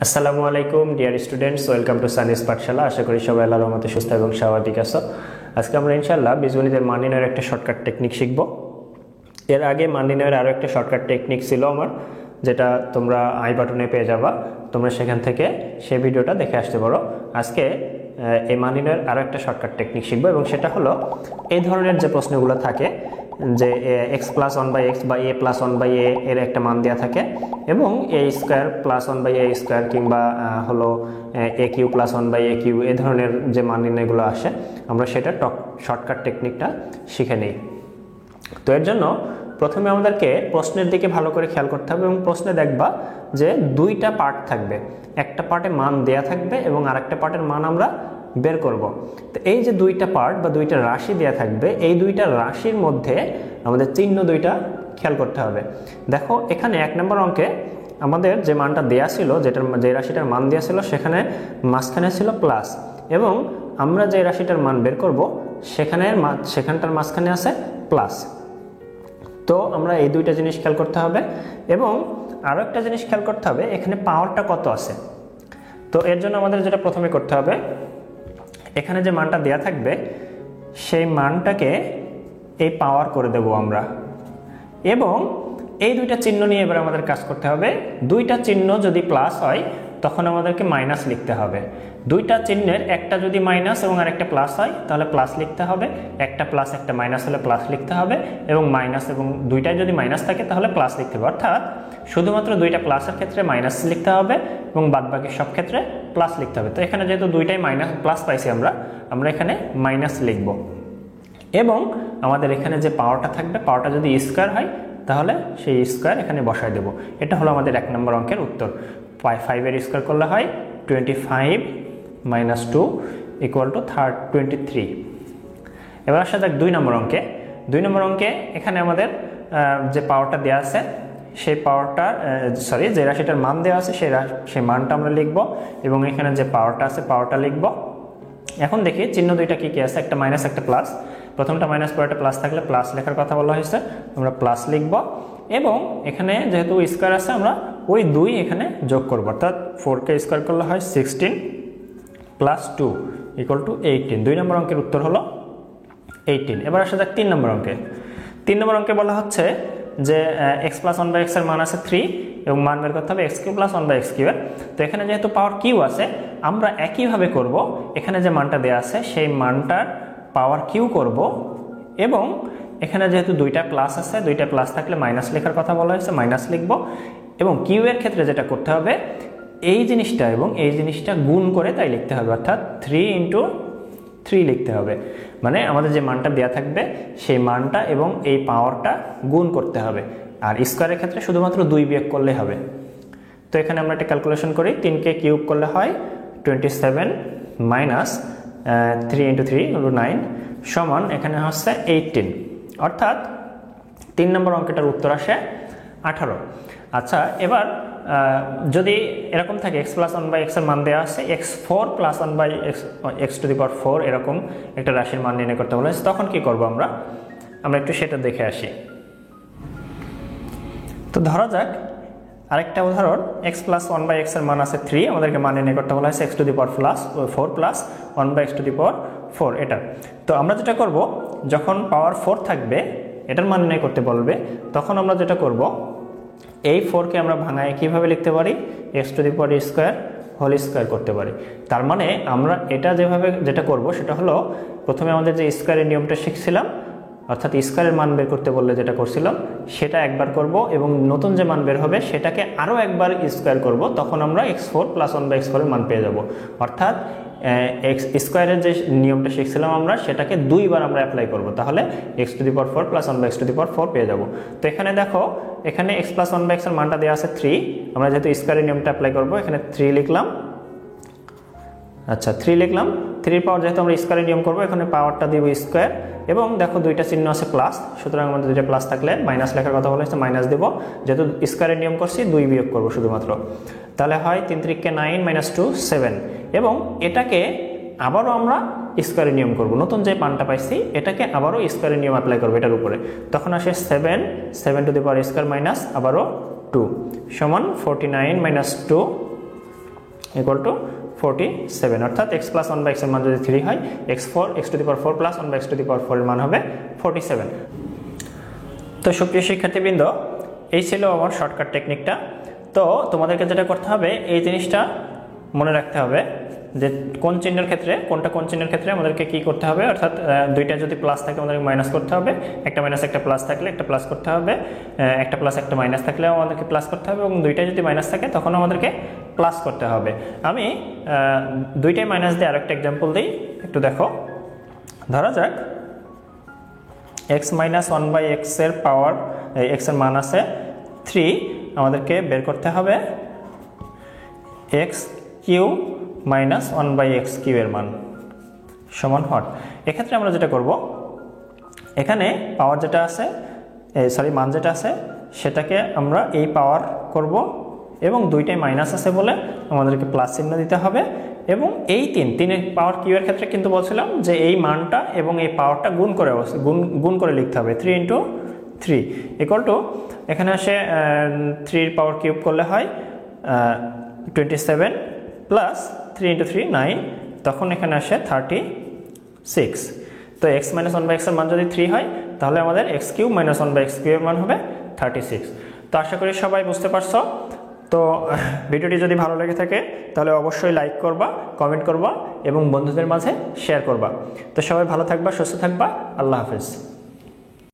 আসসালামু আলাইকুম dear students, welcome to সানিস পাঠশালা। আশা করি সবাই আল্লাহর রহমতে সুস্থ এবং স্বাভাবিক আছো। আজকে আমরা ইনশাআল্লাহ বীজগণিতের মান নির্ণয়ের একটা শর্টকাট টেকনিক শিখব। এর আগে মান নির্ণয়ের আরও একটা শর্টকাট টেকনিক ছিল আমার, যেটা তোমরা আই বাটনে পেয়ে যাবা। তোমরা সেখান থেকে সেই ভিডিওটা দেখে আসতে পারো। আজকে এই মান নির্ণয়ের আরও একটা শর্টকাট টেকনিক শিখবো, এবং সেটা হলো এই ধরনের যে প্রশ্নগুলো থাকে যে x plus one by x বা a plus one by a এর একটা মান দেওয়া থাকে, এবং a square plus one by a square কিংবা হলো a cube plus one by a cube, এই ধরনের যে মান নির্ণয়গুলো আসে আমরা সেটা শর্টকাট টেকনিকটা শিখে নিই। তো এর জন্য প্রথমে আমাদেরকে প্রশ্নের দিকে ভালো করে খেয়াল করতে হবে, এবং প্রশ্নে দেখবা যে দুইটা পার্ট থাকবে, একটা পার্টে মান দেয়া থাকবে এবং আরেকটা পার্টের মান আমরা বের করব। তো এই যে দুইটা পার্ট বা দুইটা রাশি দেয়া থাকবে, এই দুইটা রাশির মধ্যে আমাদের চিহ্ন দুইটা খেয়াল করতে হবে। দেখো এখানে 1 নম্বর অঙ্কে আমাদের যে মানটা দেয়া ছিল, যে রাশিটার মান দেয়া ছিল, সেখানে মাঝখানে ছিল প্লাস, এবং আমরা যে রাশিটার মান বের করব সেখানটার মাঝখানে আছে প্লাস। তো আমরা এই দুইটা জিনিস খেয়াল করতে হবে, এবং আরও একটা জিনিস খেয়াল করতে হবে, এখানে পাওয়ারটা কত আছে। তো এর জন্য আমাদের যেটা প্রথমে করতে হবে, এখানে যে মানটা দেয়া থাকবে সেই মানটাকে এই পাওয়ার করে দেব আমরা, এবং এই দুইটা চিহ্ন নিয়ে এবার আমাদের কাজ করতে হবে। দুইটা চিহ্ন যদি প্লাস হয় তখন আমাদেরকে মাইনাস লিখতে হবে। দুইটা চিহ্নের একটা যদি মাইনাস এবং আরেকটা প্লাস হয় তাহলে প্লাস লিখতে হবে, একটা প্লাস একটা মাইনাস হলে প্লাস লিখতে হবে, এবং মাইনাস এবং দুইটাই যদি মাইনাস থাকে তাহলে প্লাস লিখতে হবে। অর্থাৎ শুধুমাত্র দুইটা প্লাসের ক্ষেত্রে মাইনাস লিখতে হবে এবং বাদবাকি সব ক্ষেত্রে প্লাস লিখতে হবে। তো এখানে যেহেতু দুইটাই মাইনাস প্লাস পাইছি আমরা এখানে মাইনাস লিখব, এবং আমাদের এখানে যে পাওয়ারটা থাকবে, পাওয়ারটা যদি স্কোয়ার হয় তাহলে সেই স্কোয়ার এখানে বসায় দেব। এটা হলো আমাদের 1 নম্বর অঙ্কের উত্তর। 5 এর স্কোয়ার করলে হয় 25 মাইনাস 2 ইকুয়াল টু 23। এবার আসা যাক 2 নম্বর অঙ্কে। 2 নম্বর অঙ্কে এখানে আমাদের যে পাওয়ারটা দেওয়া আছে সেই পাওয়ারটার যে রাশিটার মান দেওয়া আছে সেই মানটা আমরা লিখব, এবং এখানে যে পাওয়ারটা আছে পাওয়ারটা লিখব। এখন দেখি চিহ্ন দুইটা কি কি আছে, একটা মাইনাস একটা প্লাস। প্রথমটা মাইনাস পরেরটা প্লাস থাকলে প্লাস লেখার কথা বলা হয়েছে, আমরা প্লাস লিখব, এবং এখানে যেহেতু স্কোয়ার আছে আমরা ওই 2 এখানে যোগ করব। অর্থাৎ 4কে স্কোয়ার করলে হয় 16 প্লাস 2 ইকুয়াল টু 18। 2 নম্বর অঙ্কের উত্তর হলো 18। এবার আসা যাক 3 নম্বর অঙ্কে। 3 নম্বর অঙ্কে বলা হচ্ছে যে এক্স প্লাস ওয়ান বাই এক্সের মান আছে 3, এবং মান বের করতে হবে x cube plus one by x কিউয়ের। তো এখানে যেহেতু পাওয়ার কিউ আছে আমরা একইভাবে করব, এখানে যে মানটা দেওয়া আছে সেই মানটার পাওয়ার কিউ করব, এবং এখানে যেহেতু দুইটা প্লাস আছে, দুইটা প্লাস থাকলে মাইনাস লেখার কথা বলা হয়েছে, মাইনাস লিখব, এবং কিউ এর ক্ষেত্রে যেটা করতে হবে এই জিনিসটা এবং এই জিনিসটা গুণ করে তাই লিখতে হবে, অর্থাৎ 3 ইন্টু 3 লিখতে হবে। মানে আমাদের যে মানটা দেওয়া থাকবে সেই মানটা এবং এই পাওয়ারটা গুণ করতে হবে, আর স্কোয়ারের ক্ষেত্রে শুধুমাত্র 2 বিয়োগ করলে হবে। তো এখানে আমরা একটা ক্যালকুলেশন করি, 3কে কিউব করলে হয় 27 মাইনাস 3 ইন্টু 3 হলো 9 সমান এখানে হচ্ছে 18, অর্থাৎ 3 নম্বর অঙ্কটার উত্তর আসে 18। আচ্ছা, এবার যদি এরকম থাকে এক্স প্লাস ওয়ান বাই এক্সের মান দেওয়া আছে x4 plus one by x to the power 4, এরকম একটা রাশির মান নির্ণয় করতে বলা হয়েছে, তখন কি করব আমরা একটু সেটা দেখে আসি। তো ধরা যাক আরেকটা উদাহরণ, এক্স প্লাস ওয়ান বাই এক্সের মান আছে 3, আমাদেরকে মান নির্ণয় করতে বলা হয়েছে x to the power 4 plus one by x to the power 4 এটা। তো আমরা যেটা করব, যখন পাওয়ার 4 থাকবে এটার মান নির্ণয় করতে বলবে, তখন আমরা যেটা করব এই 4কে আমরা ভাঙায় কিভাবে লিখতে পারি, x to the power square whole square করতে পারি। তার মানে আমরা এটা যেটা করব সেটা হলো, প্রথমে আমাদের যে স্কোয়ারের নিয়মটা শিখছিলাম, অর্থাৎ স্কোয়ারের মান বের করতে বললে যেটা করছিলাম সেটা একবার করব, এবং নতুন যে মান বের হবে সেটাকে আরও একবার স্কোয়ার করব, তখন আমরা x4 plus one by x4 এর মান পেয়ে যাব। অর্থাৎ এক্স স্কোয়ারের যে নিয়মটা শিখছিলাম আমরা সেটাকে 2 বার আমরা অ্যাপ্লাই করব, তাহলে x to the power 4 plus one by x to the power 4 পেয়ে যাব। তো এখানে দেখো, এখানে এক্স প্লাস ওয়ান বাই এক্সের মানটা দেওয়া আছে 3, আমরা যেহেতু স্কোয়ারের নিয়মটা অ্যাপ্লাই করব এখানে 3 লিখলাম। আচ্ছা, 3 লিখলাম, 3 পাওয়ার যেহেতু আমরা স্কোয়ারের নিয়ম করব এখানে পাওয়ারটা দিব স্কোয়ার, এবং দেখো দুইটা চিহ্ন আছে প্লাস, সুতরাং আমাদের দুইটা প্লাস থাকলে মাইনাস লেখার কথা বলা হয়েছে, মাইনাস দেব, যেহেতু স্কোয়ারের নিয়ম করছি 2 বিয়োগ করব শুধুমাত্র, তাহলে হয় 3 3 9 মাইনাস 2 7, এবং এটাকে আবারও আমরা স্কোয়ারের নিয়ম করব, নতুন যে মানটা পাইছি এটাকে আবারও স্কোয়ারের নিয়ম অ্যাপ্লাই করবো এটার উপরে, তখন আসে 7 two the power square minus আবারও 2 সমান 49 মাইনাস 2 ইকুয়াল টু 47, অর্থাৎ x প্লাস 1 বাই x এর মান যদি 3 হয়, x টু দি পাওয়ার 4 প্লাস 1 by x to the power 4 এর মান হবে 47। তো সুপ্রিয় শিক্ষার্থীবৃন্দ, এই ছিল আমার শর্টকাট টেকনিকটা। তো তোমাদেরকে যেটা করতে হবে, এই জিনিসটা মনে রাখতে হবে যে কোন চিহ্নের ক্ষেত্রে কোনটা কোন চিহ্নের ক্ষেত্রে আমাদেরকে কি করতে হবে, অর্থাৎ দুইটা যদি প্লাস থাকে আমাদেরকে মাইনাস করতে হবে, একটা মাইনাস একটা প্লাস থাকলে একটা প্লাস করতে হবে, একটা প্লাস একটা মাইনাস থাকলেও আমাদেরকে প্লাস করতে হবে, এবং দুইটা যদি মাইনাস থাকে তখন আমাদেরকে প্লাস করতে হবে। আমি দুইটাই মাইনাস দিয়ে আরেকটা এক্সাম্পল দিই, একটু দেখো। ধরা যাক x মাইনাস 1 বাই x এর পাওয়ার, x এর মান আছে 3, আমাদেরকে বের করতে হবে x cube minus 1 by x cube এর মান সমান হট। এক্ষেত্রে আমরা যেটা করব, এখানে পাওয়ার যেটা আছে, মান যেটা আছে সেটাকে আমরা এই পাওয়ার করব, এবং দুইটাই মাইনাস আছে বলে আমাদেরকে প্লাস চিহ্ন দিতে হবে, এবং এই তিনের পাওয়ার কিউ এর ক্ষেত্রে কিন্তু বলছিলাম যে এই মানটা এবং এই পাওয়ারটা গুণ করে লিখতে হবে, 3 ইন্টু 3 ইকুয়াল টু, এখানে আসে 3 পাওয়ার কিউব করলে হয় 27 প্লাস 3 ইন্টু 3 9, তখন এখানে আসে 36। তো x মাইনাস 1 বাই x এর মান যদি 3 হয়, তাহলে আমাদের x cube minus 1 by x cube এর মান হবে 36। তো আশা করি সবাই বুঝতে পারছো। তো ভিডিওটি যদি ভালো লেগে থাকে তাহলে অবশ্যই লাইক করবা, কমেন্ট করবা এবং বন্ধুদের মাঝে শেয়ার করবা। তো সবাই ভালো থাকবা, সুস্থ থাকবা, আল্লাহ হাফেজ।